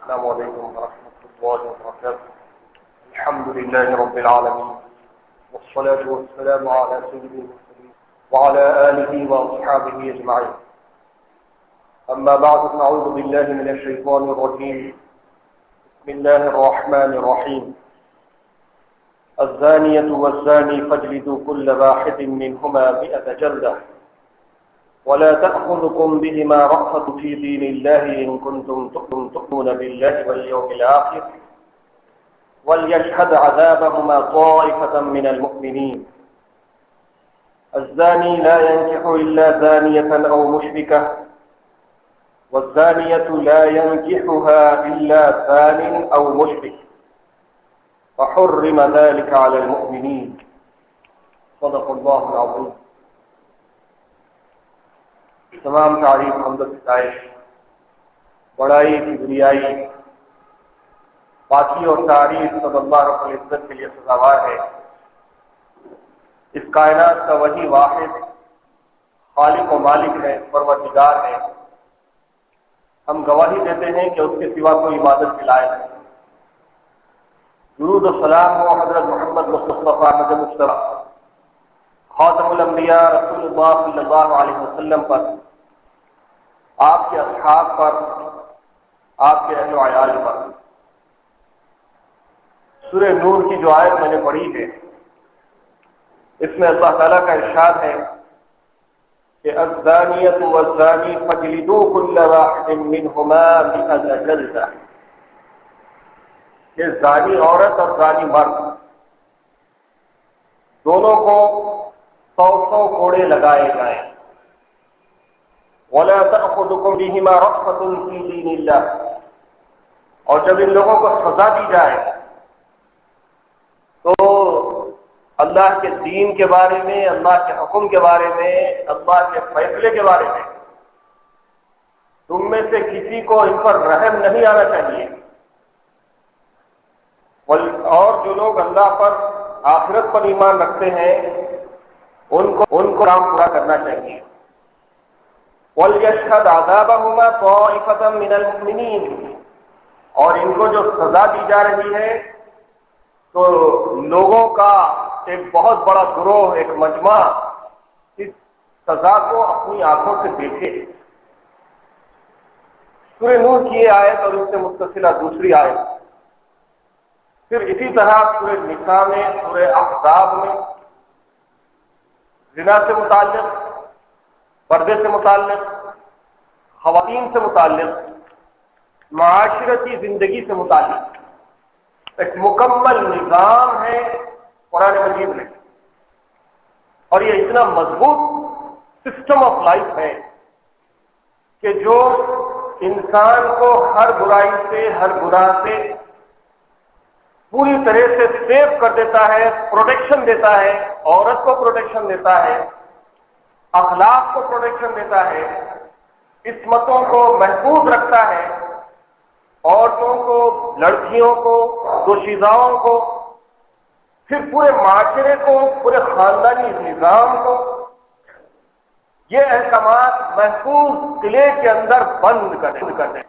السلام عليكم ورحمة الله وبركاته. الحمد لله رب العالمين، والصلاة والسلام على سيد المرسلين وعلى آله وأصحابه أجمعين. أما بعد، نعوذ بالله من الشيطان الرجيم. بسم الله الرحمن الرحيم. الزانية والزاني فاجلدوا كل واحد منهما 100 جلدة ولا تأخذكم بهما رأفة في دين الله إن كنتم تؤمنون بالله واليوم الآخر وليشهد عذابهما طائفة من المؤمنين. الزاني لا ينكح إلا زانية أو مشركة والزانية لا ينكحها إلا زان أو مشرك فحرم ذلك على المؤمنين. صدق الله العظيم. تمام تعریف، حمد و ستائش، بڑائی کبریائی، باقی اور تعریف سب اللہ رب العزت کے لیے سزاوار ہے۔ اس کائنات کا وہی واحد خالق و مالک ہے، پروردگار ہے۔ ہم گواہی دیتے ہیں کہ اس کے سوا کوئی عبادت کے لائق ہے۔ درود و سلام ہو حضرت محمد مصطفیٰ احمد مصطفیٰ خاتم الانبیاء رسول اللہ صلی اللہ علیہ وسلم پر، آپ کے اصحاب پر، آپ کے اہل و عیال پر۔ سورہ نور کی جو آیت میں نے پڑھی ہے، اس میں اللہ تعالیٰ کا ارشاد ہے کہ الزانیۃ والزانی فاجلدوا کل واحد منہما 100 جلدہ، کہ زانی عورت اور زانی مرد دونوں کو 100 کوڑے لگائے جائیں۔ وَلَا تَأْخُذُكُمْ بِهِمَا رَأْفَةٌ فِي دِينِ اللَّهِ، اور جب ان لوگوں کو سزا دی جائے تو اللہ کے دین کے بارے میں، اللہ کے حکم کے بارے میں، اللہ کے فیصلے کے بارے میں تم میں سے کسی کو ان پر رحم نہیں آنا چاہیے، اور جو لوگ اللہ پر، آخرت پر ایمان رکھتے ہیں ان کو کام پورا کرنا چاہیے۔ وَلْيَشْهَدْ عَذَابَهُمَا طَائِفَةٌ مِّنَ الْمُؤْمِنِينَ، اور ان کو جو سزا دی جا رہی ہے تو لوگوں کا ایک بہت بڑا گروہ، ایک مجمع اس سزا کو اپنی آنکھوں سے دیکھے۔ سورہ نور کی یہ آیت اور اس سے متصلہ دوسری آیت، پھر اسی طرح سورہ نساء میں، سورہ احزاب میں زنا سے متعلق، پردے سے متعلق، خواتین سے متعلق، معاشرتی زندگی سے متعلق ایک مکمل نظام ہے قرآن مجید میں، اور یہ اتنا مضبوط سسٹم آف لائف ہے کہ جو انسان کو ہر برائی سے، ہر گناہ سے پوری طرح سے سیو کر دیتا ہے، پروٹیکشن دیتا ہے، عورت کو پروٹیکشن دیتا ہے، اخلاق کو پروٹیکشن دیتا ہے، عصمتوں کو محفوظ رکھتا ہے، عورتوں کو، لڑکیوں کو، دوشیزاؤں کو، پھر پورے معاشرے کو، پورے خاندانی نظام کو یہ احکامات محفوظ قلعے کے اندر بند کرتے ہیں،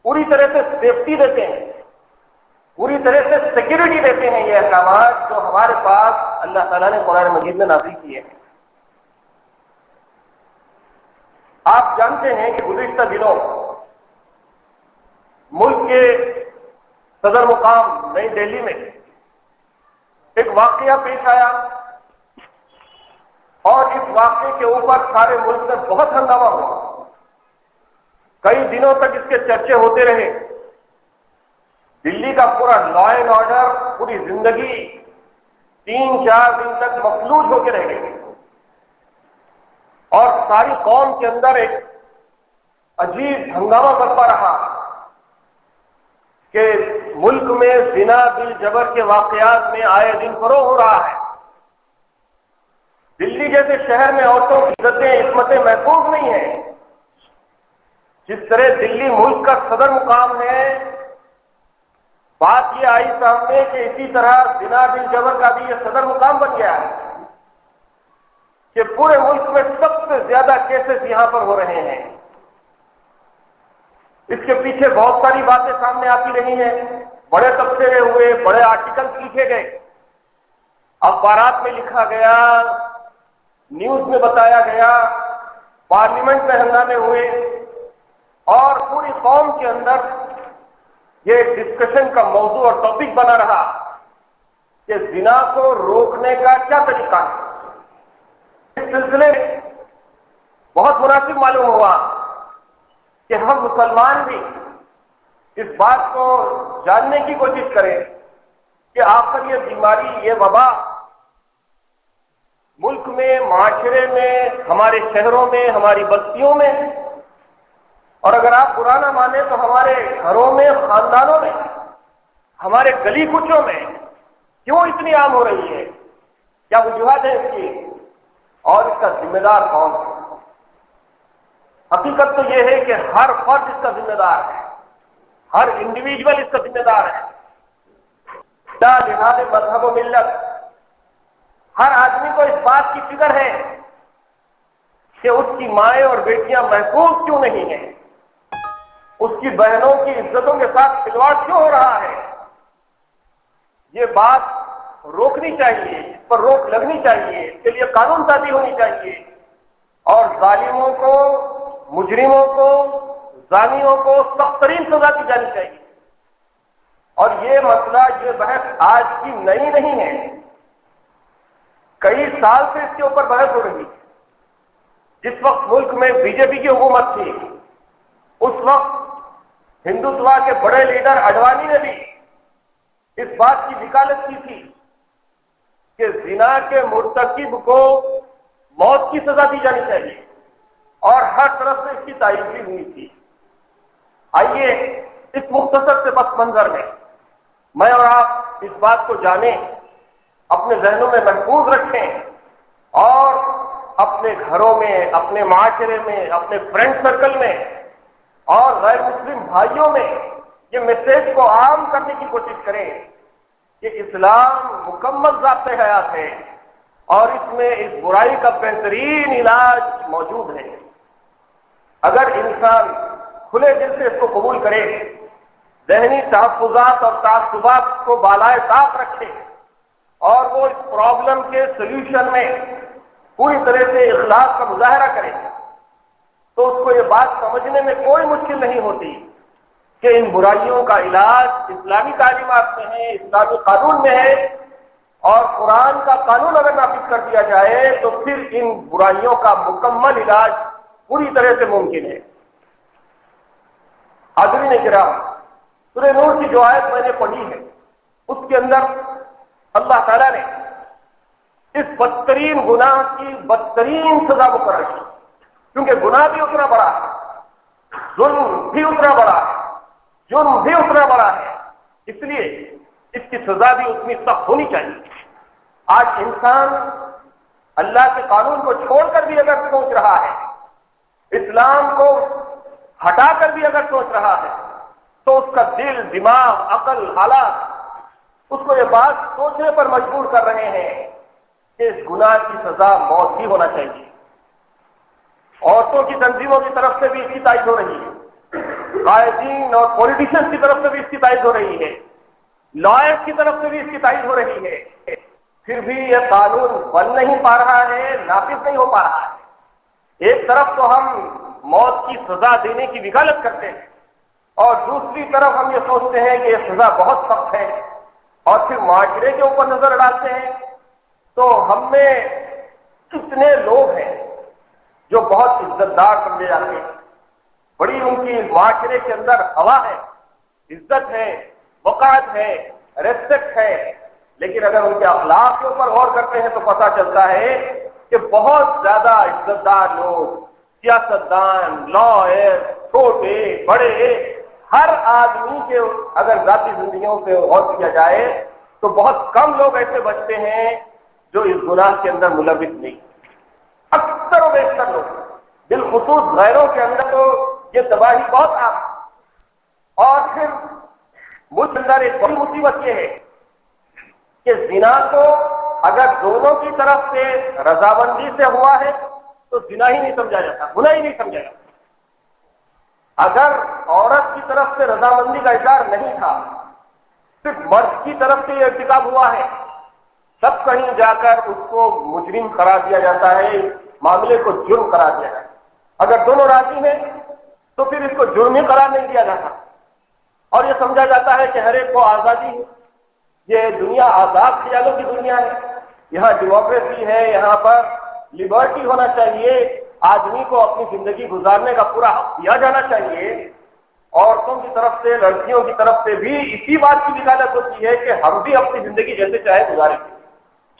پوری طرح سے سیفٹی دیتے ہیں، پوری طرح سے سیکورٹی دیتے ہیں۔ یہ احکامات جو ہمارے پاس اللہ تعالیٰ نے قرآن مجید میں نازل کیے ہیں۔ آپ جانتے ہیں کہ گزشتہ دنوں ملک کے صدر مقام نئی دہلی میں ایک واقعہ پیش آیا، اور اس واقعے کے اوپر سارے ملک میں بہت ہنگامہ ہوا۔ کئی دنوں تک اس کے چرچے ہوتے رہے۔ دلی کا پورا لا اینڈ آرڈر، پوری زندگی 3-4 دن تک مفلوج ہو کے رہ گئی، اور ساری قوم کے اندر ایک عجیب ہنگامہ برپا رہا کہ ملک میں زنا بالجبر کے واقعات میں آئے دن فروغ ہو رہا ہے۔ دلی جیسے شہر میں عورتوں کی عزتیں، عصمتیں محفوظ نہیں ہیں۔ جس طرح دلی ملک کا صدر مقام ہے، بات یہ آئی سامنے کہ اسی طرح زنا بالجبر کا بھی یہ صدر مقام بن گیا ہے کہ پورے ملک میں سب سے زیادہ کیسز یہاں پر ہو رہے ہیں۔ اس کے پیچھے بہت ساری باتیں سامنے آتی رہی ہیں، بڑے تبصرے ہوئے، بڑے آرٹیکلز لکھے گئے، اخبارات میں لکھا گیا، نیوز میں بتایا گیا، پارلیمنٹ میں ہنگامے ہوئے، اور پوری قوم کے اندر یہ ڈسکشن کا موضوع اور ٹاپک بنا رہا کہ زنا کو روکنے کا کیا طریقہ ہے۔ اس سلسلے میں بہت مناسب معلوم ہوا کہ ہم مسلمان بھی اس بات کو جاننے کی کوشش کریں کہ آخر یہ بیماری، یہ وبا ملک میں، معاشرے میں، ہمارے شہروں میں، ہماری بستیوں میں، اور اگر آپ برا نہ مانیں تو ہمارے گھروں میں، خاندانوں میں، ہمارے گلی کوچوں میں کیوں اتنی عام ہو رہی ہے؟ کیا وجوہات ہے اس کی، اور اس کا ذمہ دار کون ہے؟ حقیقت تو یہ ہے کہ ہر فرد اس کا ذمہ دار ہے، ہر انڈیویجول اس کا ذمہ دار ہے، لا لحاظ مذہب و ملت۔ ہر آدمی کو اس بات کی فکر ہے کہ اس کی مائیں اور بیٹیاں محفوظ کیوں نہیں ہیں، اس کی بہنوں کی عزتوں کے ساتھ کھلواڑ کیوں ہو رہا ہے۔ یہ بات روکنی چاہیے، اس پر روک لگنی چاہیے، اس کے لیے قانون سازی ہونی چاہیے، اور ظالموں کو، مجرموں کو، زانیوں کو سخت ترین سزا دی جانی چاہیے۔ اور یہ مسئلہ، یہ بحث آج کی نئی نہیں ہے، کئی سال سے اس کے اوپر بحث ہو رہی ہے۔ جس وقت ملک میں بی جے پی کی حکومت تھی، اس وقت ہندوتوا کے بڑے لیڈر اڈوانی نے بھی اس بات کی وکالت کی تھی کہ زنا کے مرتکب کو موت کی سزا دی جانی چاہیے، اور ہر طرف سے اس کی تائید بھی ہوئی تھی۔ آئیے اس مختصر سے پس منظر میں اور آپ اس بات کو جانیں، اپنے ذہنوں میں محفوظ رکھیں، اور اپنے گھروں میں، اپنے معاشرے میں، اپنے فرینڈ سرکل میں اور غیر مسلم بھائیوں میں یہ میسیج کو عام کرنے کی کوشش کریں کہ اسلام مکمل ضابط حیات ہے، اور اس میں اس برائی کا بہترین علاج موجود ہے۔ اگر انسان کھلے دل سے اس کو قبول کرے، ذہنی تحفظات اور تعصبات کو بالائے طاق رکھے، اور وہ اس پرابلم کے سلیوشن میں پوری طرح سے اخلاص کا مظاہرہ کرے، تو اس کو یہ بات سمجھنے میں کوئی مشکل نہیں ہوتی کہ ان برائیوں کا علاج اسلامی تعلیمات میں ہے، اسلامی قانون میں ہے، اور قرآن کا قانون اگر نافذ کر دیا جائے تو پھر ان برائیوں کا مکمل علاج پوری طرح سے ممکن ہے۔ حاضرین کرام، سورہ نور کی جو آیت میں نے پڑھی ہے، اس کے اندر اللہ تعالیٰ نے اس بدترین گناہ کی بدترین سزا مقرر کی، کیونکہ گناہ بھی اتنا بڑا ہے، ظلم بھی اتنا بڑا ہے، جرم بھی اتنا بڑا ہے، اس لیے اس کی سزا بھی اتنی سخت ہونی چاہیے۔ آج انسان اللہ کے قانون کو چھوڑ کر بھی اگر سوچ رہا ہے، اسلام کو ہٹا کر بھی اگر سوچ رہا ہے، تو اس کا دل، دماغ، عقل، حالات اس کو یہ بات سوچنے پر مجبور کر رہے ہیں کہ اس گناہ کی سزا موت ہی ہونا چاہیے۔ عورتوں کی تنظیموں کی طرف سے بھی اس کی تائید ہو رہی ہے، قائدین اور پولیٹیشنز کی طرف سے بھی اس کی تائید ہو رہی ہے، لائرز کی طرف سے بھی اس کی تائید ہو رہی ہے، پھر بھی یہ قانون بن نہیں پا رہا ہے، نافذ نہیں ہو پا رہا ہے۔ ایک طرف تو ہم موت کی سزا دینے کی وکالت کرتے ہیں، اور دوسری طرف ہم یہ سوچتے ہیں کہ یہ سزا بہت سخت ہے، اور پھر معاشرے کے اوپر نظر ڈالتے ہیں تو ہم میں کتنے لوگ ہیں جو بہت عزت دار سمجھے جاتے ہیں، بڑی ان کی معاشرے کے اندر ہوا ہے، عزت ہے، وقار ہے، ریسپیکٹ ہے، لیکن اگر ان کے اخلاق کے اوپر غور کرتے ہیں تو پتہ چلتا ہے کہ بہت زیادہ عزت دار لوگ، سیاستدان، لائر، چھوٹے بڑے، ہر آدمی کے اگر ذاتی زندگیوں سے غور کیا جائے تو بہت کم لوگ ایسے بچتے ہیں جو اس گناہ کے اندر ملوث نہیں۔ اکثر و بیشتر لوگ، بالخصوص غیروں کے اندر تو یہ تباہی بہت عام ہے۔ اور پھر مجھ اندر ایک بڑی مصیبت یہ ہے کہ زنا کو اگر دونوں کی طرف سے رضامندی سے ہوا ہے تو زنا ہی نہیں سمجھا جاتا، گناہ ہی نہیں سمجھا جاتا۔ اگر عورت کی طرف سے رضامندی کا اظہار نہیں تھا، صرف مرد کی طرف سے یہ ارتکاب ہوا ہے، تب کہیں جا کر اس کو مجرم قرار دیا جاتا ہے، معاملے کو جرم قرار دیا جاتا ہے۔ اگر دونوں راضی ہیں تو پھر اس کو جرم ہی قرار نہیں دیا جاتا، اور یہ سمجھا جاتا ہے کہ ہر ایک کو آزادی ہے۔ یہ دنیا آزاد خیالوں کی دنیا ہے، یہاں ڈیموکریسی ہے، یہاں پر لبرٹی ہونا چاہیے، آدمی کو اپنی زندگی گزارنے کا پورا حق دیا جانا چاہیے۔ عورتوں کی طرف سے، لڑکیوں کی طرف سے بھی اسی بات کی وکالت ہوتی ہے کہ ہم بھی اپنی زندگی جیسے چاہے گزاریں گے،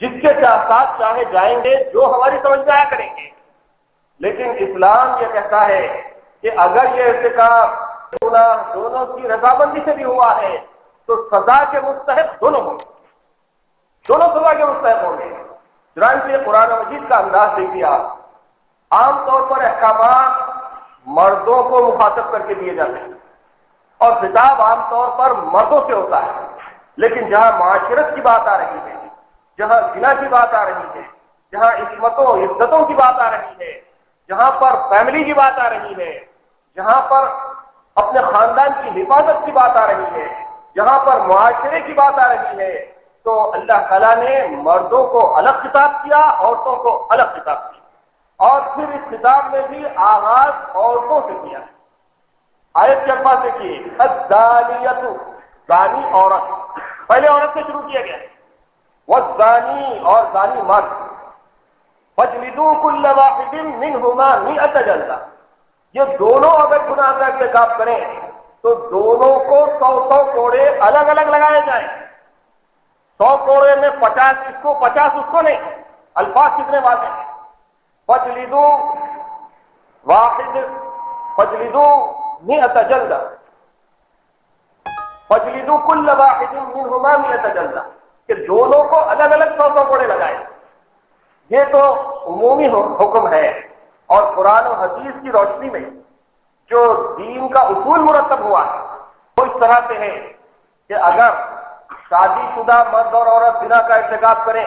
جس کے ساتھ چاہے جائیں گے، جو ہماری سمجھ میں آیا کریں گے۔ لیکن اسلام یہ کہتا ہے کہ اگر یہ ارتکاب گناہ دونوں کی رضامندی سے بھی ہوا ہے تو سزا کے مستحق دونوں ہوں گے، دونوں سزا کے مستحق ہوں گے۔ چنانچہ قرآن مجید کا انداز دیکھیے آپ، عام طور پر احکامات مردوں کو مخاطب کر کے دیے جاتے ہیں اور خطاب عام طور پر مردوں سے ہوتا ہے، لیکن جہاں معاشرت کی بات آ رہی ہے، جہاں زنا کی بات آ رہی ہے، جہاں عصمتوں عزتوں کی بات آ رہی ہے، جہاں پر فیملی کی بات آ رہی ہے، جہاں پر اپنے خاندان کی حفاظت کی بات آ رہی ہے، جہاں پر معاشرے کی بات آ رہی ہے، تو اللہ تعالیٰ نے مردوں کو الگ خطاب کیا، عورتوں کو الگ خطاب کیا، اور پھر اس خطاب میں بھی آغاز عورتوں سے کیا ہے۔ آیت کے الفاظ دیکھیے، الزانیۃ، زانی عورت، پہلے عورت سے شروع کیا گیا، والزانی، اور زانی مرد، فاجلدوا کل واحد منہما مئۃ جلدہ، یہ دونوں اگر گناہ کا ارتکاب کریں تو دونوں کو 100 کوڑے الگ الگ لگائے جائیں۔ 100 کوڑے میں 50 اس کو 50 اس کو نہیں، الفاظ کتنے واضح ہیں، فاجلدوا واحد، فاجلدوا مئۃ جلدہ، فاجلدوا کل واحد منہما مئۃ جلدہ، کہ دونوں کو الگ الگ 100 کوڑے لگائے۔ یہ تو عمومی حکم ہے، اور قرآن و حدیث کی روشنی میں جو دین کا اصول مرتب ہوا ہے وہ اس طرح سے ہے کہ اگر شادی شدہ مرد اور عورت زنا کا ارتکاب کریں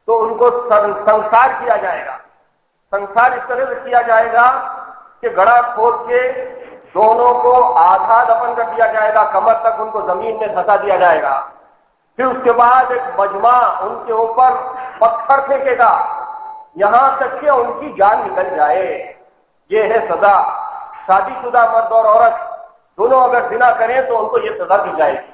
تو ان کو سنسار کیا جائے گا۔ سنسار اس طرح سے کیا جائے گا کہ گڑھا کھود کے دونوں کو آدھا دفن کر دیا جائے گا، کمر تک ان کو زمین میں دھسا دیا جائے گا، پھر اس کے بعد ایک مجمع ان کے اوپر پتھر پھینکے گا یہاں تک کہ ان کی جان نکل جائے۔ یہ ہے سزا۔ شادی شدہ مرد اور عورت دونوں اگر زنا کریں تو ان کو یہ سزا دی جائے گی۔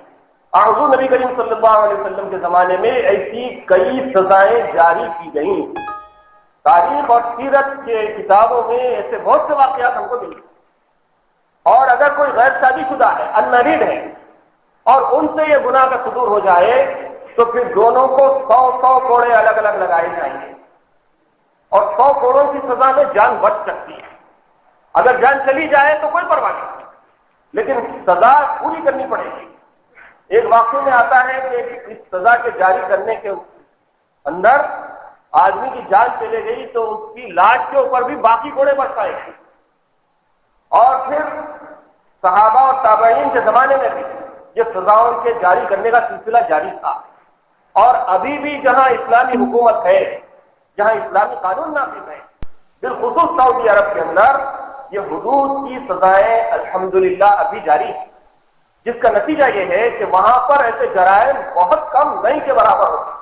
حضور نبی کریم صلی اللہ علیہ وسلم کے زمانے میں ایسی کئی سزائیں جاری کی گئیں۔ تاریخ اور سیرت کے کتابوں میں ایسے بہت سے واقعات ہم کو ملتے ہیں۔ اور اگر کوئی غیر شادی شدہ ہے، انمیرڈ ہے، اور ان سے یہ گناہ کا صدور ہو جائے تو پھر دونوں کو 100 کوڑے الگ الگ لگائے جائیں گے، اور 100 کوڑوں کی سزا میں جان بچ سکتی ہے۔ اگر جان چلی جائے تو کوئی پرواہ نہیں، لیکن سزا پوری کرنی پڑے گی۔ ایک واقعے میں آتا ہے کہ اس سزا کے جاری کرنے کے اندر آدمی کی جان چلے گئی تو اس کی لاش کے اوپر بھی باقی کوڑے برس آئے گئے، اور پھر صحابہ اور تابعین کے زمانے میں بھی یہ سزاؤں کے جاری کرنے کا سلسلہ جاری تھا۔ اور ابھی بھی جہاں اسلامی حکومت ہے، جہاں اسلامی قانون نافذ ہے، بالخصوص سعودی عرب کے اندر یہ حدود کی سزائیں الحمدللہ ابھی جاری ہیں، جس کا نتیجہ یہ ہے کہ وہاں پر ایسے جرائم بہت کم نہیں کے برابر ہوتے،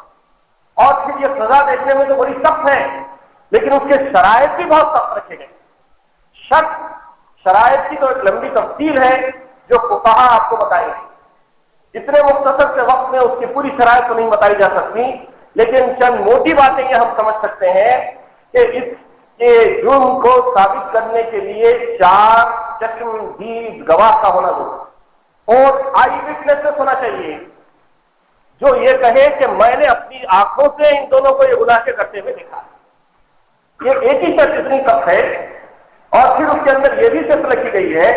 اور پھر یہ سزا دیکھنے میں تو بڑی سخت ہے، لیکن اس کے شرائط بھی بہت سخت رکھے گئے۔ شرائط کی تو ایک لمبی تفصیل ہے جو فقہا آپ کو بتائیں گے۔ اتنے مختصر سے وقت میں اس کی پوری شرائط تو نہیں بتائی جا سکتی، لیکن چند موٹی باتیں یہ ہم سمجھ سکتے ہیں کہ اس کے جرم کو ثابت کرنے کے لیے 4 چشمدید گواہ کا ہونا ضروری، اور آئی وٹنس ہونا چاہیے جو یہ کہے کہ میں نے اپنی آنکھوں سے ان دونوں کو یہ گناہ کے کرتے ہوئے دیکھا۔ یہ ایک ہی شرط اتنی سخت ہے، اور پھر اس کے اندر یہ بھی شرط رکھی گئی ہے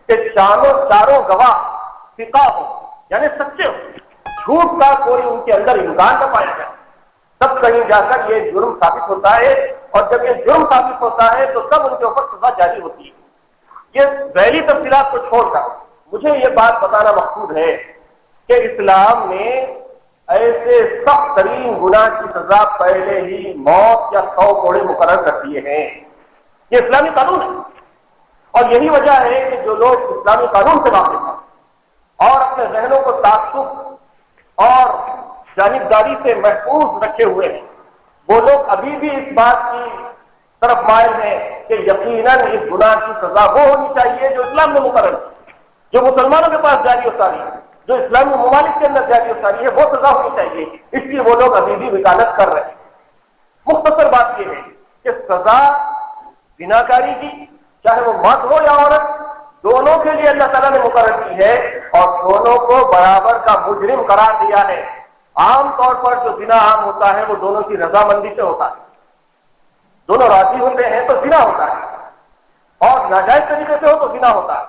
کہ چاروں گواہ ثقہ ہو، یعنی سچے ہو، جھوٹ کا کوئی ان کے اندر امکان نہ پایا جائے، تب کہیں جا کر یہ جرم ثابت ہوتا ہے، اور جب یہ جرم ثابت ہوتا ہے تو تب ان کے اوپر سزا جاری ہوتی ہے۔ یہ ذیلی تفصیلات کو چھوڑ کر مجھے یہ بات بتانا مقصود ہے کہ اسلام نے ایسے سخت ترین گناہ کی سزا پہلے ہی موت یا 100 کوڑے مقرر کر دیے ہیں۔ یہ اسلامی قانون ہے، اور یہی وجہ ہے کہ جو لوگ اسلامی قانون سے واقف ہیں اور اپنے ذہنوں کو تعصب اور جانبداری سے محفوظ رکھے ہوئے ہیں، وہ لوگ ابھی بھی اس بات کی طرف مائل ہیں کہ یقیناً اس گناہ کی سزا وہ ہونی چاہیے جو اسلام نے مقرر کی، جو مسلمانوں کے پاس جاری و ساری ہے، جو اسلامی ممالک کے اندر جاری و ساری ہے، وہ سزا ہونی چاہیے۔ اس لیے وہ لوگ ابھی بھی وکالت کر رہے ہیں۔ مختصر بات یہ ہے کہ سزا زناکاری کی، چاہے وہ مرد ہو یا عورت، دونوں کے لیے اللہ تعالیٰ نے مقرر کی ہے اور دونوں کو برابر کا مجرم قرار دیا ہے۔ عام طور پر جو زنا عام ہوتا ہے وہ دونوں کی رضامندی سے ہوتا ہے، دونوں راضی ہوتے ہیں تو زنا ہوتا ہے، اور ناجائز طریقے سے ہو تو زنا ہوتا ہے۔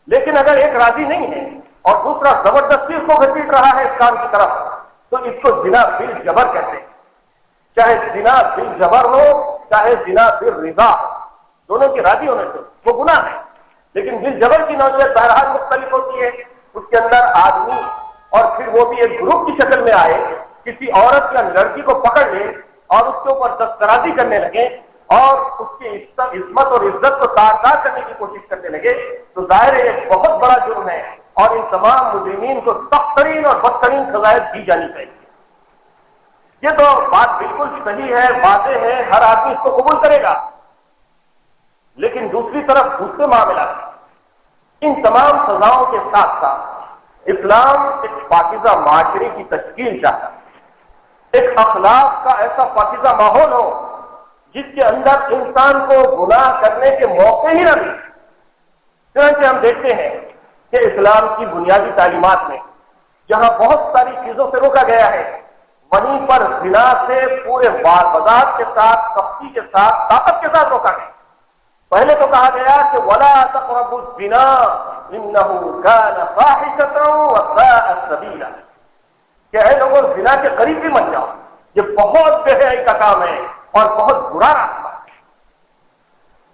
لیکن اگر ایک راضی نہیں ہے اور دوسرا زبردستی اس کو گھسیٹ رہا ہے اس کام کی طرف، تو اس کو زنا بالجبر کہتے ہیں۔ چاہے زنا بالجبر ہو چاہے زنا بالرضا، دونوں کی راضی ہونے سے وہ گناہ ہے، لیکن بالجبر کی نوعیت بہرحال مختلف ہوتی ہے۔ اس کے اندر آدمی اور پھر وہ بھی ایک گروپ کی شکل میں آئے، کسی عورت یا لڑکی کو پکڑ لے اور اس کے اوپر دسترازی کرنے لگے اور اس کی عصمت اور عزت کو تار کرنے کی کوشش کرنے لگے، تو ظاہر ہے ایک بہت بڑا جرم ہے اور ان تمام مجرمین کو سخت ترین اور بدترین سزائیں دی جانی چاہیے۔ یہ تو بات بالکل صحیح ہے، واضح ہے، ہر آدمی اس کو قبول کرے گا۔ لیکن دوسری طرف دوسرے معاملات، ان تمام سزاؤں کے ساتھ ساتھ اسلام ایک پاکیزہ معاشرے کی تشکیل چاہتا ہے، ایک اخلاق کا ایسا پاکیزہ ماحول ہو جس کے اندر انسان کو گناہ کرنے کے موقع ہی نہ ملے۔ چنانچہ ہم دیکھتے ہیں کہ اسلام کی بنیادی تعلیمات میں جہاں بہت ساری چیزوں سے روکا گیا ہے، وہیں پر زنا سے پورے وضاحت کے ساتھ، سختی کے ساتھ، طاقت کے ساتھ روکا گیا۔ پہلے تو کہا گیا کہ وَلَا تَقْرَبُوا الزِّنَا إِنَّهُ كَانَ فَاحِشَةً وَسَاءَ سَبِيلًا، کہ اے لوگوں زنا کے قریب بھی مت جاؤ، یہ بہت بے حیائی کا کام ہے اور بہت برا راستہ ہے۔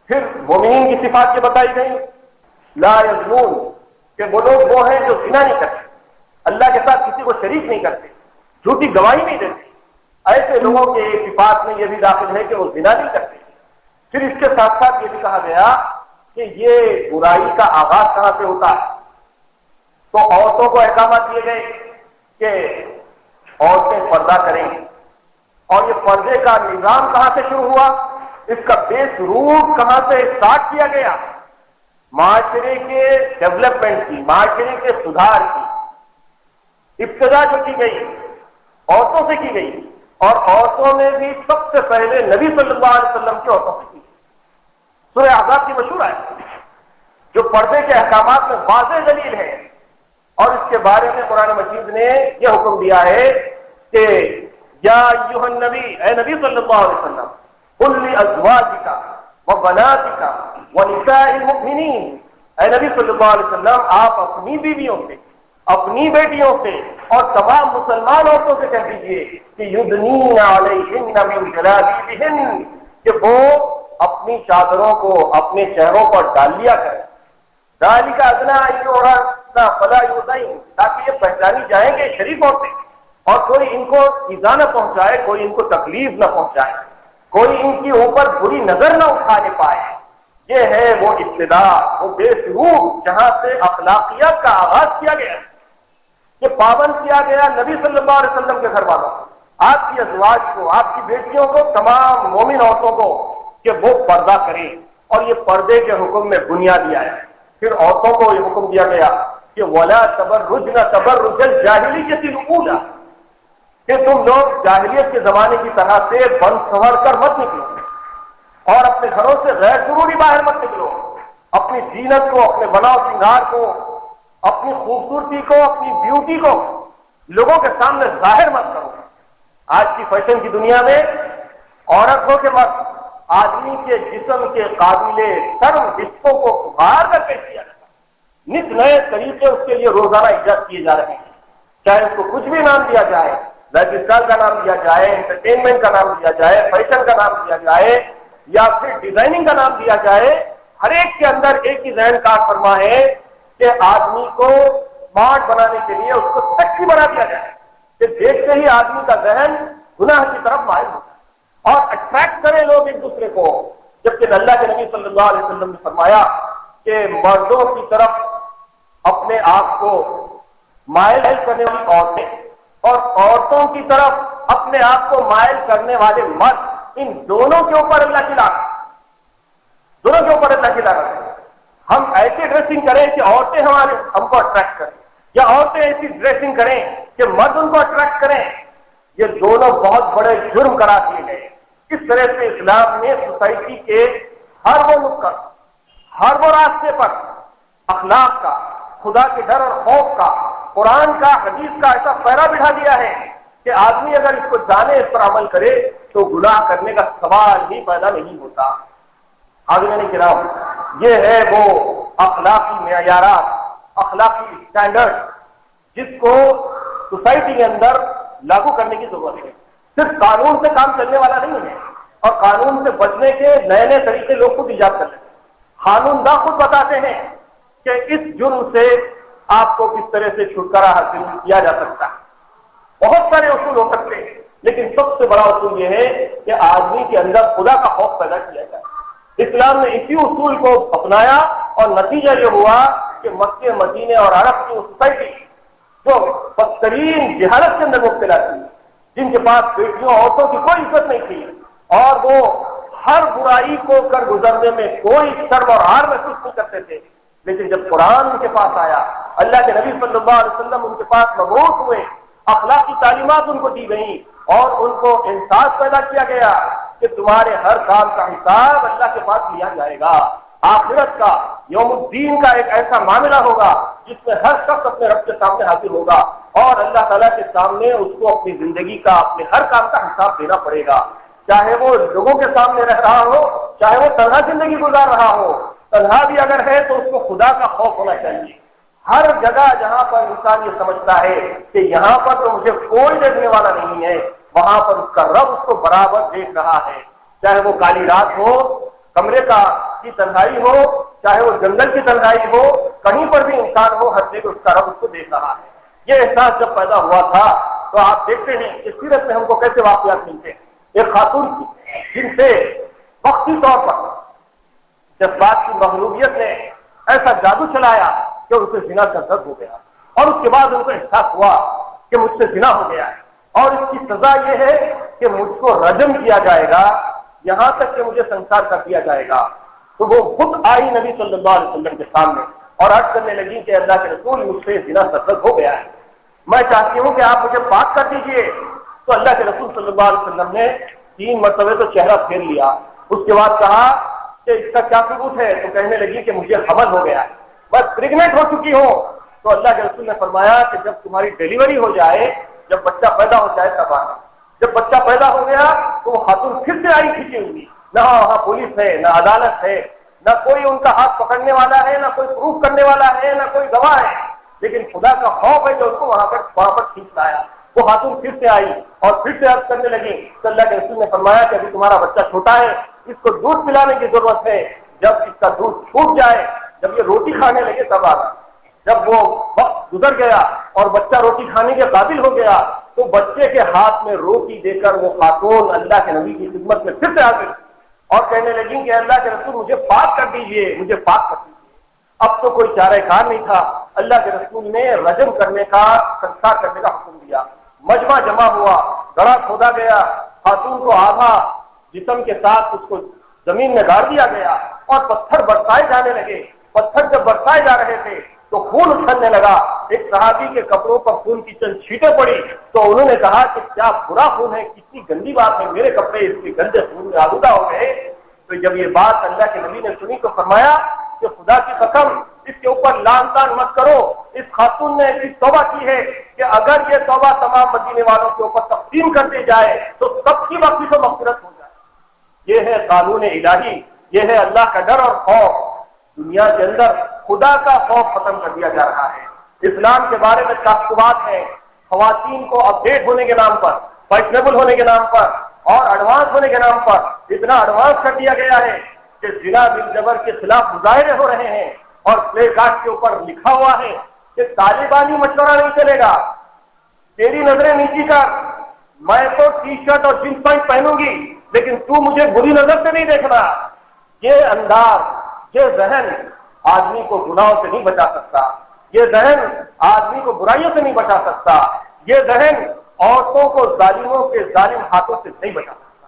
پھر مومنین کی صفات یہ بتائی گئی، لا یزنون، کہ وہ لوگ وہ ہیں جو زنا نہیں کرتے، اللہ کے ساتھ کسی کو شریک نہیں کرتے، جھوٹی گواہی نہیں دیتے۔ ایسے لوگوں کے صفات میں یہ بھی داخل ہے کہ وہ زنا نہیں کرتے۔ پھر اس کے ساتھ ساتھ یہ بھی کہا گیا کہ یہ برائی کا آغاز کہاں سے ہوتا ہے، تو عورتوں کو احکامات دیے گئے کہ عورتیں پردہ کریں، اور یہ پردے کا نظام کہاں سے شروع ہوا، اس کا بیس روٹ کہاں سے اسٹارٹ کیا گیا، معاشرے کے ڈیولپمنٹ کی، معاشرے کے سدھار کی ابتدا جو کی گئی عورتوں سے کی گئی، اور عورتوں میں بھی سب سے پہلے نبی صلی اللہ علیہ وسلم کی عورتوں سے کی۔ سورہ احزاب کی مشہور ہے جو پردے کے احکامات میں واضح دلیل ہے، اور اس کے بارے میں قرآن مجید نے یہ حکم دیا ہے کہ یا ایھا النبی، اے نبی صلی اللہ علیہ وسلم، قل لازواجک وبناتک ونساء المؤمنین، اے نبی صلی اللہ علیہ وسلم آپ اپنی بیویوں سے، اپنی بیٹیوں سے اور تمام مسلمان عورتوں سے کہہ دیجئے کہ یدنین علیہن من جلابیبہن، کہ وہ اپنی چادروں کو اپنے چہروں پر ڈال لیا کریں، ذالک ادنیٰ ان یعرفن فلا یؤذین، تاکہ یہ پہچانی جائیں گے شریف عورتیں، اور کوئی ان کو ایذا نہ پہنچائے، کوئی ان کو تکلیف نہ پہنچائے، کوئی ان کی اوپر بری نظر نہ اٹھانے پائے۔ یہ ہے وہ ابتدا، وہ بیس روٹ جہاں سے اخلاقیات کا آغاز کیا گیا، یہ پابند کیا گیا نبی صلی اللہ علیہ وسلم کے گھر والوں کو، آپ کی ازواج کو، آپ کی بیٹیوں کو، تمام مومن عورتوں کو، کہ وہ پردہ کریں، اور یہ پردے کے حکم میں بنیادی آیا ہے۔ پھر عورتوں کو یہ حکم دیا گیا کہ وَلَا تَبَرُّجْنَ تَبَرُّجَ الْجَاهِلِيَّةِ الْأُولَىٰ، کہ تم لوگ جاہلیت کے زمانے کی طرح سے بن سنور کر مت نکلو، اور اپنے گھروں سے غیر ضروری باہر مت نکلو، اپنی زینت کو، اپنے بناؤ سنگار کو، اپنی خوبصورتی کو، اپنی بیوٹی کو لوگوں کے سامنے ظاہر مت کرو۔ آج کی فیشن کی دنیا میں عورت ہو کے مرد، آدمی کے جسم کے قابل شرم حصوں کو ابھار کر پیش کیا جاتا ہے، نت نئے طریقے اس کے لیے روزانہ ایجاد کیے جا رہے ہیں، چاہے اس کو کچھ بھی نام دیا جائے، لائف اسٹائل کا نام دیا جائے، انٹرٹینمنٹ کا نام دیا جائے، فیشن کا نام دیا جائے، یا پھر ڈیزائننگ کا نام دیا جائے، ہر ایک کے اندر ایک ہی ذہن کار فرما ہے کہ آدمی کو اسمارٹ بنانے کے لیے اس کو سیکسی بنا دیا جائے، کہ دیکھتے ہی آدمی کا ذہن گناہ کی طرف مائل ہوتا ہے، اور اٹریکٹ کریں لوگ ایک دوسرے کو، جبکہ اللہ کے نبی صلی اللہ علیہ وسلم نے فرمایا کہ مردوں کی طرف اپنے آپ کو مائل کرنے والی عورتیں اور عورتوں کی طرف اپنے آپ کو مائل کرنے والے مرد، ان دونوں کے اوپر اللہ کی لعنت، دونوں کے اوپر اللہ کی لعنت ہے۔ ہم ایسی ڈریسنگ کریں کہ عورتیں ہم کو اٹریکٹ کریں، یا عورتیں ایسی ڈریسنگ کریں کہ مرد ان کو اٹریکٹ کریں، یہ دونوں بہت بڑے جرم قرار دیے گئے۔ اس طرح سے اسلام نے سوسائٹی کے ہر وہ نقطہ، ہر وہ راستے پر اخلاق کا، خدا کے ڈر اور خوف کا، قرآن کا، حدیث کا ایسا پہرا بٹھا دیا ہے کہ آدمی اگر اس کو جانے، اس پر عمل کرے تو گناہ کرنے کا سوال ہی پیدا نہیں ہوتا۔ حاضرین کرام، یہ ہے وہ اخلاقی معیارات، اخلاقی اسٹینڈرڈ جس کو سوسائٹی کے اندر لاگو کرنے کی ضرورت ہے۔ صرف قانون سے کام چلنے والا نہیں ہے، اور قانون سے بچنے کے نئے نئے طریقے لوگ خود ایجاد کر لیتے ہیں۔ قانون داں خود بتاتے ہیں کہ اس جرم سے آپ کو کس طرح سے چھٹکارا حاصل کیا جا سکتا ہے۔ بہت سارے اصول ہو سکتے ہیں، لیکن سب سے بڑا اصول یہ ہے کہ آدمی کے اندر خدا کا خوف پیدا کیا جائے۔ اسلام نے اسی اصول کو اپنایا اور نتیجہ یہ ہوا کہ مکے، مدینے اور عرب کی سوسائٹی جو بدترین جہالت کے اندر مبتلا تھی، جن کے پاس بیٹیوں عورتوں کی کوئی عزت نہیں تھی اور وہ ہر برائی کو کر گزرنے میں کوئی شرم اور ہار محسوس نہیں کرتے تھے، لیکن جب قرآن ان کے پاس آیا، اللہ کے نبی صلی اللہ علیہ وسلم ان کے پاس مبعوث ہوئے، اخلاقی تعلیمات ان کو دی گئیں اور ان کو احساس پیدا کیا گیا کہ تمہارے ہر کام کا حساب اللہ کے پاس لیا جائے گا۔ آخرت کا، یوم الدین کا ایک ایسا معاملہ ہوگا جس میں ہر شخص اپنے رب کے سامنے حاضر ہوگا اور اللہ تعالیٰ کے سامنے اس کو اپنی زندگی کا، اپنے ہر کام کا حساب دینا پڑے گا، چاہے وہ لوگوں کے سامنے رہ رہا ہو، چاہے وہ تنہا زندگی گزار رہا ہو۔ تنہا بھی اگر ہے تو اس کو خدا کا خوف ہونا چاہیے۔ ہر جگہ جہاں پر انسان یہ سمجھتا ہے کہ یہاں پر تو مجھے کوئی دیکھنے والا نہیں ہے، وہاں پر اس کا رب اس کو برابر دیکھ رہا ہے، چاہے وہ کالی رات ہو، کمرے کی تنہائی ہو، چاہے وہ جنگل کی تنہائی ہو، کہیں پر بھی انسان ہو، ہر جگہ اس کا رب اس کو دیکھ رہا ہے۔ یہ احساس جب پیدا ہوا تھا تو آپ دیکھتے ہیں کہ سیرت میں ہم کو کیسے واقعات ملتے ہیں۔ ایک خاتون کی جن سے وقتی طور پر جذبات کی مغلوبیت نے ایسا جادو چلایا کہ ان سے زنا کا درد ہو گیا، اور اس کے بعد ان کو احساس ہوا کہ مجھ سے زنا ہو گیا ہے اور اس کی سزا یہ ہے کہ مجھ کو رجم کیا جائے گا، یہاں تک کہ مجھے سنسار کر دیا جائے گا۔ تو وہ خود آئی نبی صلی اللہ علیہ وسلم کے سامنے اور عرض کرنے لگی کہ اللہ کے رسول، مجھ سے زنا سرزد ہو گیا ہے، میں چاہتی ہوں کہ آپ مجھے پاک کر دیجئے۔ تو اللہ کے رسول صلی اللہ علیہ وسلم نے 3 مرتبہ تو چہرہ پھیر لیا، اس کے بعد کہا کہ اس کا کیا ثبوت ہے؟ تو کہنے لگی کہ مجھے حمل ہو گیا ہے، میں پریگننٹ ہو چکی ہوں۔ تو اللہ کے رسول نے فرمایا کہ جب تمہاری ڈیلیوری ہو جائے، جب بچہ پیدا ہو جائے تب آنا۔ جب بچہ پیدا ہو گیا تو وہ خاتون پھر سے آئی کھینچی ہوئی، نہ وہاں پولیس ہے، نہ عدالت ہے، نہ کوئی ان کا ہاتھ پکڑنے والا ہے، نہ کوئی پروف کرنے والا ہے، نہ کوئی گواہ ہے، لیکن خدا کا خوف ہے جو ان کو وہاں پر کھینچ لایا۔ وہ خاتون پھر سے آئی اور پھر سے عرض کرنے لگی تو اللہ کے رسول نے فرمایا کہ ابھی تمہارا بچہ چھوٹا ہے، اس کو دودھ پلانے کی ضرورت ہے، جب اس کا دودھ چھوٹ جائے، جب یہ روٹی کھانے لگے تب آنا۔ جب وہ وقت گزر گیا اور بچہ روٹی کھانے کے قابل ہو گیا تو بچے کے ہاتھ میں روٹی دے کر وہ خاتون اللہ کے نبی کی خدمت میں پھر سے حاضر اور کہنے لگی کہ اللہ کے رسول مجھے پاک کر دیجئے، مجھے پاک کر دیجئے۔ اب تو کوئی چارہ کار نہیں تھا، اللہ کے رسول نے رجم کرنے کا، سنسار کرنے کا حکم دیا۔ مجمع جمع ہوا، گڑھا کھودا گیا، خاتون کو آدھا جسم کے ساتھ اس کو زمین میں گاڑ دیا گیا اور پتھر برسائے جانے لگے۔ پتھر جب برسائے جا رہے تھے تو خون اچھلنے لگا۔ ایک صحابی کے کپڑوں پر خون کی چند چھینٹیں پڑی تو انہوں نے کہا کہ کیا برا خون ہے، کتنی گندی بات ہے، میرے کپڑے اس کے گندے خون میں آلودہ ہو گئے۔ تو جب یہ بات اللہ کے نبی نے سنی تو فرمایا کہ خدا کی قسم، اس کے اوپر لعن طعن مت کرو، اس خاتون نے ایسی توبہ کی ہے کہ اگر یہ توبہ تمام مدینے والوں کے اوپر تقسیم کر دی جائے تو سب کی وقتی سے مغفرت ہو جائے۔ یہ ہے قانون الہی، یہ ہے اللہ کا ڈر اور خوف۔ دنیا کے اندر خدا کا خوف ختم کر دیا جا رہا ہے۔ اسلام کے بارے میں تعصبات ہیں، خواتین کو اپڈیٹ ہونے کے نام پر، فیشنیبل ہونے کے نام پر اور ایڈوانس ہونے کے نام پر اتنا ایڈوانس کر دیا گیا ہے کہ زنا بالجبر کے خلاف مظاہرے ہو رہے ہیں اور پلے کارڈ کے اوپر لکھا ہوا ہے کہ طالبانی مشورہ نہیں چلے گا، تیری نظریں نیچی کر، میں تو ٹی شرٹ اور جینس پینٹ پہنوں گی لیکن تو مجھے بری نظر سے نہیں دیکھنا۔ یہ انداز، یہ ذہن آدمی کو گناہوں سے نہیں بچا سکتا، یہ ذہن آدمی کو برائیوں سے نہیں بچا سکتا، یہ ذہن عورتوں کو ظالموں کے ظالم ہاتھوں سے نہیں بچا سکتا۔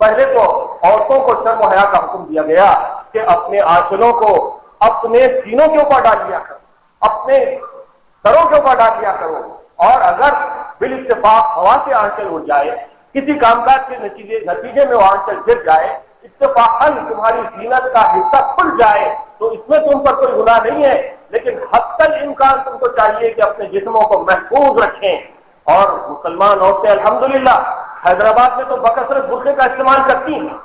پہلے تو عورتوں کو شرم و حیا کا حکم دیا گیا کہ اپنے آنچلوں کو اپنے سینوں کے اوپر ڈال دیا کرو، اپنے سروں کے اوپر ڈال دیا کرو، اور اگر بالاتفاق ہوا سے آنچل اڑ جائے، کسی کام کاج کے نتیجے میں وہ آنچل گر جائے، اتفاقاً تمہاری زینت کا حصہ کھل جائے تو اس میں تم پر کوئی گناہ نہیں ہے، لیکن حتی الامکان تم کو چاہیے کہ اپنے جسموں کو محفوظ رکھیں۔ اور مسلمان عورتیں الحمدللہ حیدرآباد میں تو بکثرت برقعے کا استعمال کرتی ہیں،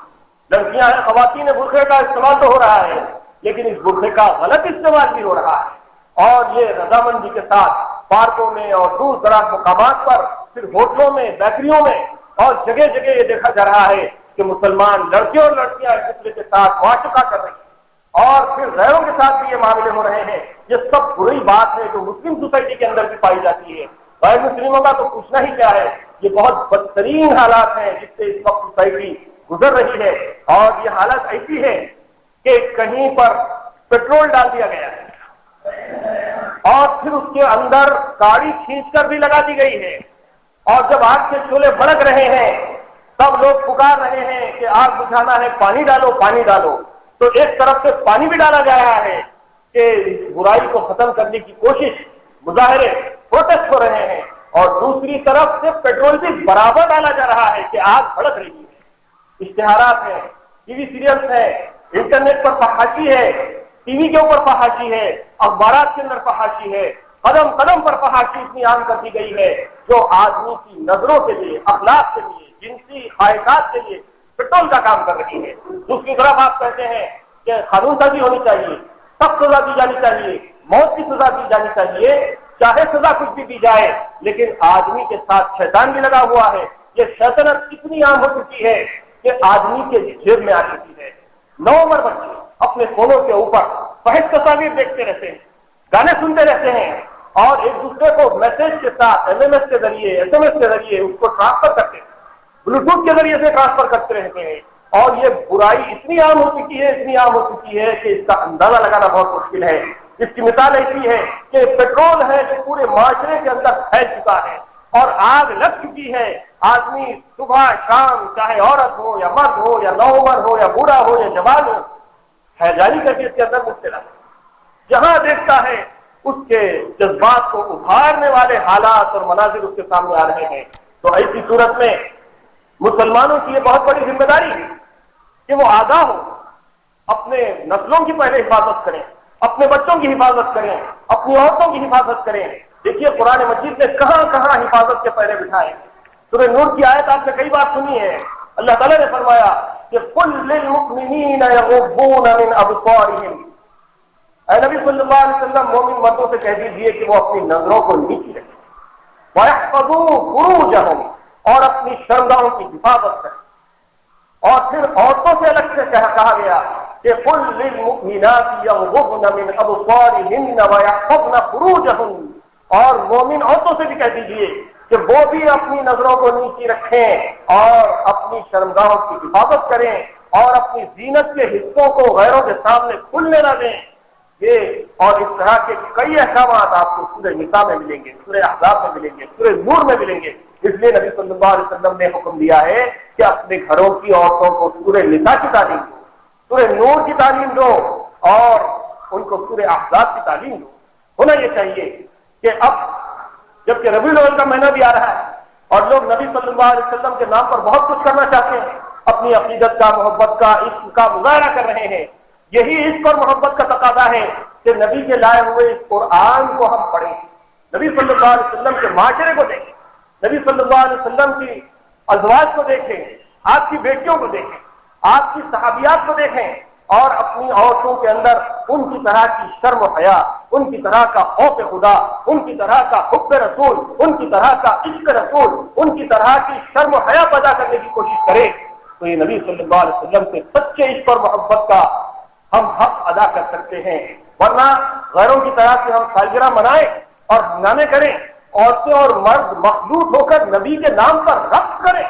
لڑکیاں ہیں، خواتین برقعے کا استعمال تو ہو رہا ہے، لیکن اس برقعے کا غلط استعمال بھی ہو رہا ہے، اور یہ رضامندی کے ساتھ پارکوں میں اور دور دراز مقامات پر، پھر ہوٹلوں میں، بیکریوں میں اور جگہ جگہ یہ دیکھا جا رہا ہے کہ مسلمان لڑکے اور لڑکیاں ایک دوسرے کے ساتھ معاشقہ کر رہی ہیں، اور پھر غیروں کے ساتھ بھی یہ معاملے ہو رہے ہیں۔ یہ سب بری بات ہے جو مسلم سوسائٹی کے اندر بھی پائی جاتی ہے، غیر مسلموں کا تو پوچھنا ہی کیا ہے۔ یہ بہت بدترین حالات ہیں جس سے اس وقت سوسائٹی گزر رہی ہے، اور یہ حالت ایسی ہے کہ کہیں پر پیٹرول ڈال دیا گیا ہے اور پھر اس کے اندر گاڑی کھینچ کر بھی لگا دی گئی ہے، اور جب آگ کے شعلے بھڑک رہے ہیں تب لوگ پکار رہے ہیں کہ آگ بجھانا ہے، پانی ڈالو پانی ڈالو، تو ایک طرف سے پانی بھی ڈالا جا رہا ہے کہ برائی کو ختم کرنے کی کوشش، مظاہرے، پروٹیسٹ ہو رہے ہیں، اور دوسری طرف سے پیٹرول بھی برابر ڈالا جا رہا ہے کہ آگ بھڑک رہی ہے۔ اشتہارات ہیں، ٹی وی سیریلز ہیں، انٹرنیٹ پر فحاشی ہے، ٹی وی کے اوپر فحاشی ہے، اخبارات کے اندر فحاشی ہے، قدم قدم پر فحاشی اتنی عام کر دی گئی ہے جو آدمی کی نظروں کے لیے، اخلاق کے لیے، جنسی خواہشات کے لیے پیٹرول کا کام کر رہی ہے۔ دوسری طرف آپ کہتے ہیں کہ قانون سازی ہونی چاہیے، سخت سزا دی جانی چاہیے، موت کی سزا دی جانی چاہیے، چاہے سزا کچھ بھی دی جائے، لیکن آدمی کے ساتھ شیطان بھی لگا ہوا ہے۔ یہ شیطنت اتنی عام ہو چکی ہے کہ آدمی کے جیب میں آ چکی ہے۔ نوعمر بچے اپنے فونوں کے اوپر فحش تصاویر دیکھتے رہتے ہیں، گانے سنتے رہتے ہیں، اور ایک دوسرے کو میسج کے ساتھ SMS کے ذریعے، SMS کے ذریعے اس کو ٹرانسفر کرتے ہیں، بلوٹوتھ کے ذریعے سے ٹرانسفر کرتے رہتے ہیں، اور یہ برائی اتنی عام ہو چکی ہے، اتنی عام ہو چکی ہے کہ اس کا اندازہ لگانا بہت مشکل ہے۔ اس کی مثال ایسی ہے کہ پیٹرول ہے جو پورے معاشرے کے اندر پھیل چکا ہے اور آگ لگ چکی ہے۔ آدمی صبح شام چاہے عورت ہو یا مرد ہو یا نوعمر ہو یا بوڑھا ہو یا جوان ہو، حیداری کیفیت کے اندر مبتلا ہے۔ جہاں دیکھتا ہے اس کے جذبات کو ابھارنے والے حالات اور مناظر اس کے سامنے آ رہے ہیں۔ تو ایسی صورت میں مسلمانوں کی یہ بہت بڑی ذمہ داری ہے کہ وہ آگاہ ہو، اپنے نسلوں کی پہلے حفاظت کریں، اپنے بچوں کی حفاظت کریں، اپنی عورتوں کی حفاظت کریں۔ دیکھیے قرآن مجید نے کہاں کہاں حفاظت کے پہلے بٹھائے۔ سورہ نور کی آیت آپ نے کئی بار سنی ہے، اللہ تعالیٰ نے فرمایا کہ قل للمؤمنین یغضون من ابصارہم، اے نبی صلی اللہ علیہ وسلم مومن مردوں سے کہہ دیجیے کہ وہ اپنی نظروں کو نیچی رکھیں، وَيَحْفَظُوا فُرُوجَهُمْ، اور اپنی شرمگاہوں کی حفاظت کریں۔ اور پھر عورتوں سے الگ سے کہا گیا کہ قُلْ لِلْمُؤْمِنَاتِ يَغْضُضْنَ مِنْ أَبْصَارِهِنَّ وَيَحْفَظْنَ فُرُوجَهُنَّ، اور مومن عورتوں سے بھی کہہ دیجیے کہ وہ بھی اپنی نظروں کو نیچی رکھیں اور اپنی شرمگاہوں کی حفاظت کریں اور اپنی زینت کے حصوں کو غیروں کے سامنے کھلنے نہ دیں۔ یہ اور اس طرح کے کئی احکامات آپ کو سورہ نساء میں ملیں گے، سورہ احزاب میں ملیں گے، سورہ نور میں ملیں گے۔ اس لیے نبی صلی اللہ علیہ وسلم نے حکم دیا ہے کہ اپنے گھروں کی عورتوں کو سورہ نساء کی تعلیم دو، سورہ نور کی تعلیم دو، اور ان کو سورہ احزاب کی تعلیم دو۔ ہونا یہ چاہیے کہ اب جبکہ ربیع الاول کا مہینہ بھی آ رہا ہے اور لوگ نبی صلی اللہ علیہ وسلم کے نام پر بہت کچھ کرنا چاہتے ہیں، اپنی عقیدت کا، محبت کا، عشق کا مظاہرہ کر رہے ہیں۔ یہی عشق اور محبت کا تقاضا ہے کہ نبی کے لائے ہوئے اس قرآن کو ہم پڑھیں، نبی صلی اللہ علیہ وسلم کے معاشرے کو دیکھیں، نبی صلی اللہ علیہ وسلم کی ازواج کو دیکھیں، آپ کی بیٹیوں کو دیکھیں، آپ کی صحابیات کو دیکھیں، اور اپنی عورتوں کے اندر ان کی طرح کی شرم و حیا، ان کی طرح کا خوف خدا، ان کی طرح کا حب رسول، ان کی طرح کا عشق رسول، ان کی طرح کی شرم و حیا پیدا کرنے کی کوشش کرے تو یہ نبی صلی اللہ علیہ وسلم کے سچے عشق اور محبت کا ہم حق ادا کر سکتے ہیں۔ ورنہ غیروں کی طرح سے ہم سالگرہ منائیں اور ہنگامے کریں، عورتیں اور مرد مخلوط ہو کر نبی کے نام پر رقص کریں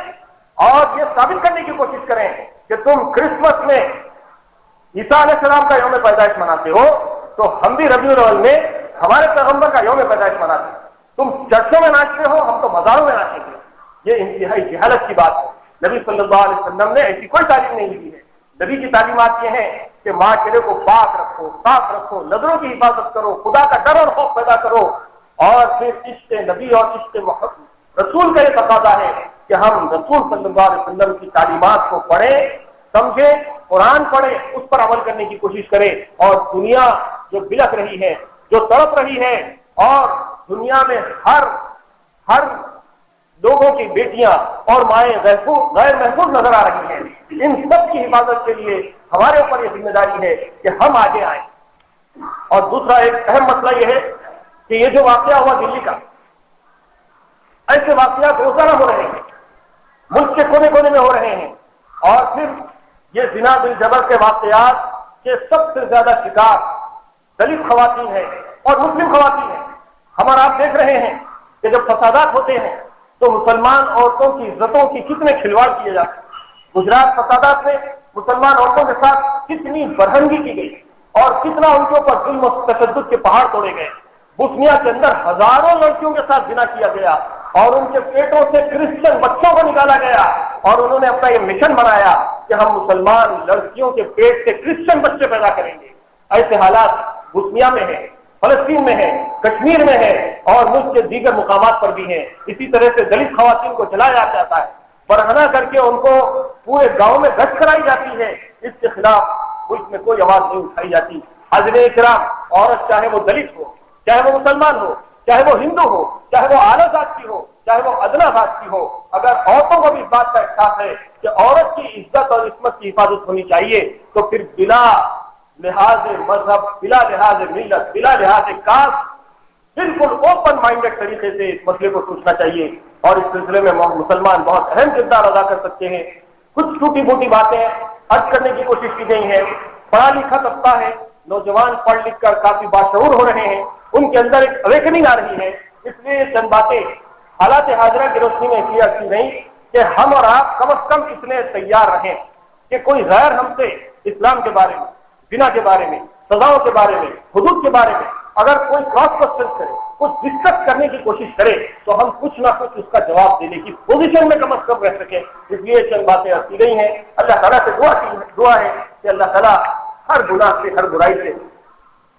اور یہ ثابت کرنے کی کوشش کریں کہ تم کرسمس میں عیسیٰ علیہ السلام کا یوم پیدائش مناتے ہو تو ہم بھی ربیع الاول میں ہمارے پیغمبر کا یوم پیدائش مناتے ہیں. تم چرچوں میں ناچتے ہو، ہم تو مزاروں میں ناچیں گے. یہ انتہائی جہالت کی بات ہے. نبی صلی اللہ علیہ وسلم نے ایسی کوئی تعلیم نہیں دی ہے. نبی کی تعلیمات یہ ہیں کہ معاشرے کو پاک رکھو، صاف رکھو، نظروں کی حفاظت کرو، خدا کا ڈر اور خوف پیدا کرو، اور پھر عشق نبی اور عشق محمد رسول کا یہ تقاضا ہے کہ ہم رسول صلی اللہ علیہ وسلم کی تعلیمات کو پڑھیں، سمجھیں، قرآن پڑھیں، اس پر عمل کرنے کی کوشش کریں. اور دنیا جو بلک رہی ہے، جو تڑپ رہی ہے، اور دنیا میں ہر لوگوں کی بیٹیاں اور مائیں غیر محفوظ نظر آ رہی ہیں، ان سب کی حفاظت کے لیے ہمارے اوپر یہ ذمہ داری ہے کہ ہم آگے آئیں. اور دوسرا ایک اہم مسئلہ یہ ہے کہ یہ جو واقعہ ہوا دلی کا، ایسے واقعات روزانہ ہو رہے ہیں، ملک کے کونے کونے میں ہو رہے ہیں. اور پھر یہ زنا بالجبر کے واقعات کے سب سے زیادہ شکار دلت خواتین ہیں اور مسلم خواتین ہیں. ہم اور آپ دیکھ رہے ہیں کہ جب فسادات ہوتے ہیں تو مسلمان عورتوں کی عزتوں کی کتنے کھلواڑ کیے جاتے ہیں. گجرات فسادات میں مسلمان عورتوں کے ساتھ کتنی برہنگی کی گئی اور کتنا ان کے اوپر ظلم و تشدد کے پہاڑ توڑے گئے. بوسنیا کے اندر ہزاروں لڑکیوں کے ساتھ زنا کیا گیا اور ان کے پیٹوں سے کرسچن بچوں کو نکالا گیا، اور انہوں نے اپنا یہ مشن بنایا کہ ہم مسلمان لڑکیوں کے پیٹ سے کرسچن بچے پیدا کریں گے. ایسے حالات بوسنیا میں ہیں، فلسطین میں ہے، کشمیر میں ہے، اور ملک کے دیگر مقامات پر بھی ہیں. اسی طرح سے دلت خواتین کو جلایا جاتا ہے، برہنہ کر کے ان کو پورے گاؤں میں گشت کرائی جاتی ہے. اس کے خلاف ملک میں کوئی آواز نہیں اٹھائی جاتی. حاضرین کرام، عورت چاہے وہ دلت ہو، چاہے وہ مسلمان ہو، چاہے وہ ہندو ہو، چاہے وہ اعلیٰ ذات کی ہو، چاہے وہ ادنا ذات کی ہو، اگر عورتوں کو بھی اس بات کا احساس ہے کہ عورت کی عزت اور عصمت کی حفاظت ہونی چاہیے تو پھر بلا لحاظ مذہب، بلا لحاظ ملت، بلا لحاظ کاسٹ، بالکل اوپن مائنڈیڈ طریقے سے اس مسئلے کو سوچنا چاہیے. اور اس سلسلے میں مسلمان بہت اہم کردار ادا کر سکتے ہیں. کچھ ٹوٹی پھوٹی باتیں حد کرنے کی کوشش کی گئی ہے. پڑھا لکھا طبقہ ہے، نوجوان پڑھ لکھ کر کافی باشعور ہو رہے ہیں، ان کے اندر ایک اویکننگ آ رہی ہے. اس لیے چند باتیں حالات حاضرہ کی روشنی میں اس لیے کی گئی کہ ہم اور آپ کم از کم اتنے تیار رہیں کہ کوئی غیر ہم سے اسلام کے بارے میں، زنا کے بارے میں، سزاؤں کے بارے میں، حدود کے بارے میں اگر کوئی کراس کوسچن کرے، کچھ ڈسکس کرنے کی کوشش کرے تو ہم کچھ نہ کچھ اس کا جواب دینے کی پوزیشن میں کم از کم رہ سکیں. اس لیے چند باتیں کی گئی ہیں. اللہ تعالیٰ سے دعا ہے کہ اللہ تعالیٰ ہر گناہ سے، ہر برائی سے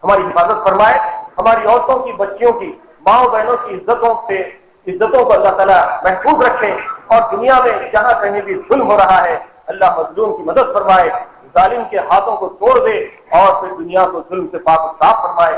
ہماری حفاظت فرمائے. ہماری عورتوں کی، بچیوں کی، ماؤں بہنوں کی عزتوں کو اللہ تعالیٰ محفوظ رکھے. اور دنیا میں جہاں کہیں بھی ظلم ہو رہا ہے اللہ مظلوم کی مدد فرمائے، ظالم کے ہاتھوں کو توڑ دے اور پھر دنیا کو ظلم سے پاک و صاف فرمائے.